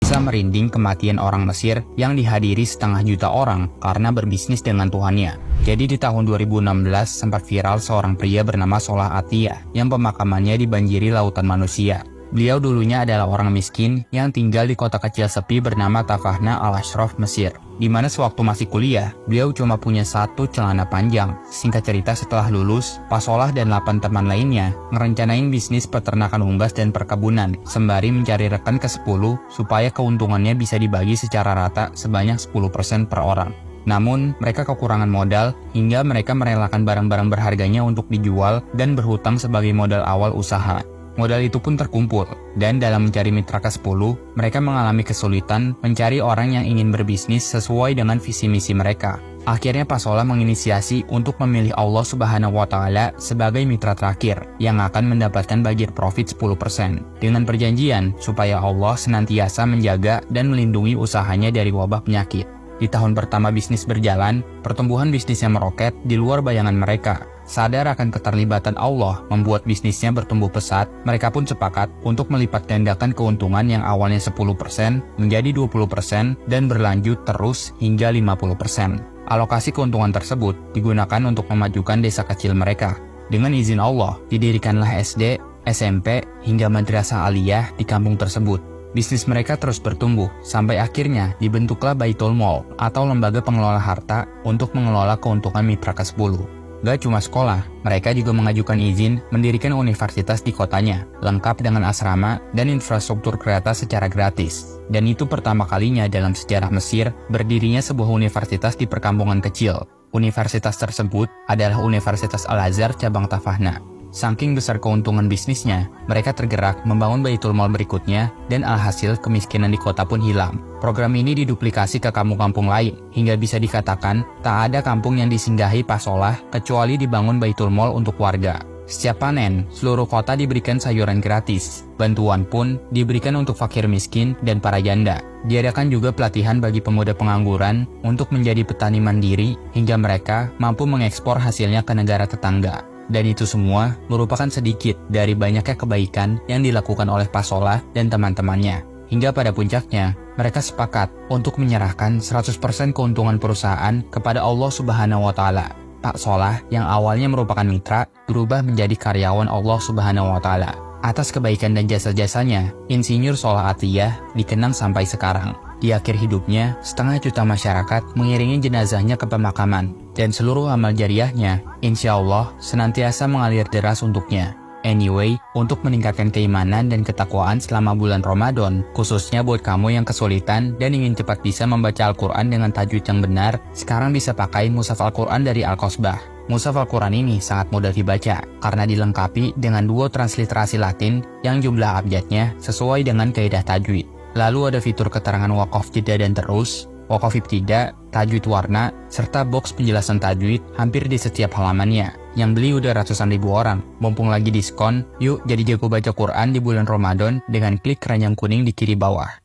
Kisah merinding kematian orang Mesir yang dihadiri 1,5 juta orang karena berbisnis dengan Tuhannya. Jadi di tahun 2016 sempat viral seorang pria bernama Salah Atiyah yang pemakamannya dibanjiri lautan manusia. Beliau dulunya adalah orang miskin yang tinggal di kota kecil sepi bernama Tafahna al-Ashraf, Mesir. Di mana sewaktu masih kuliah, beliau cuma punya satu celana panjang. Singkat cerita, setelah lulus, Pak Solah dan 8 teman lainnya ngerencanain bisnis peternakan unggas dan perkebunan, sembari mencari rekan ke-10 supaya keuntungannya bisa dibagi secara rata sebanyak 10% per orang. Namun, mereka kekurangan modal hingga mereka merelakan barang-barang berharganya untuk dijual dan berhutang sebagai modal awal usaha. Modal itu pun terkumpul, dan dalam mencari mitra ke-10, mereka mengalami kesulitan mencari orang yang ingin berbisnis sesuai dengan visi misi mereka. Akhirnya Pak Solah menginisiasi untuk memilih Allah Subhanahu wa Ta'ala sebagai mitra terakhir yang akan mendapatkan bagian profit 10%, dengan perjanjian supaya Allah senantiasa menjaga dan melindungi usahanya dari wabah penyakit. Di tahun pertama bisnis berjalan, pertumbuhan bisnisnya meroket di luar bayangan mereka. Sadar akan keterlibatan Allah membuat bisnisnya bertumbuh pesat, mereka pun sepakat untuk melipat gandakan keuntungan yang awalnya 10% menjadi 20% dan berlanjut terus hingga 50%. Alokasi keuntungan tersebut digunakan untuk memajukan desa kecil mereka. Dengan izin Allah, didirikanlah SD, SMP, hingga madrasah aliyah di kampung tersebut. Bisnis mereka terus bertumbuh, sampai akhirnya dibentuklah Baitul Mal atau lembaga pengelola harta untuk mengelola keuntungan mitra ke-10. Gak cuma sekolah, mereka juga mengajukan izin mendirikan universitas di kotanya, lengkap dengan asrama dan infrastruktur kereta secara gratis. Dan itu pertama kalinya dalam sejarah Mesir berdirinya sebuah universitas di perkampungan kecil. Universitas tersebut adalah Universitas Al-Azhar cabang Tafahna. Saking besar keuntungan bisnisnya, mereka tergerak membangun Baitul Mal berikutnya dan alhasil kemiskinan di kota pun hilang. Program ini diduplikasi ke kampung-kampung lain, hingga bisa dikatakan tak ada kampung yang disinggahi Pak Solah kecuali dibangun Baitul Mal untuk warga. Setiap panen, seluruh kota diberikan sayuran gratis. Bantuan pun diberikan untuk fakir miskin dan para janda. Diadakan juga pelatihan bagi pemuda pengangguran untuk menjadi petani mandiri hingga mereka mampu mengekspor hasilnya ke negara tetangga. Dan itu semua merupakan sedikit dari banyaknya kebaikan yang dilakukan oleh Pak Solah dan teman-temannya. Hingga pada puncaknya, mereka sepakat untuk menyerahkan 100% keuntungan perusahaan kepada Allah Subhanahu wa Ta'ala. Pak Solah yang awalnya merupakan mitra berubah menjadi karyawan Allah Subhanahu wa Ta'ala. Atas kebaikan dan jasa-jasanya, Insinyur Salah Atiyah dikenang sampai sekarang. Di akhir hidupnya, 1,5 juta masyarakat mengiringi jenazahnya ke pemakaman, dan seluruh amal jariahnya, insya Allah, senantiasa mengalir deras untuknya. Anyway, untuk meningkatkan keimanan dan ketakwaan selama bulan Ramadan, khususnya buat kamu yang kesulitan dan ingin cepat bisa membaca Al-Quran dengan tajwid yang benar, sekarang bisa pakai Mushaf Al-Quran dari Al-Qasbah. Mushaf Al-Quran ini sangat mudah dibaca, karena dilengkapi dengan 2 transliterasi Latin yang jumlah abjadnya sesuai dengan kaidah tajwid. Lalu ada fitur keterangan waqaf jeda dan terus, waqaf ibtida, tajwid warna, serta box penjelasan tajwid hampir di setiap halamannya. Yang beli udah ratusan ribu orang. Mumpung lagi diskon, yuk jadi jago baca Quran di bulan Ramadan dengan klik keranjang kuning di kiri bawah.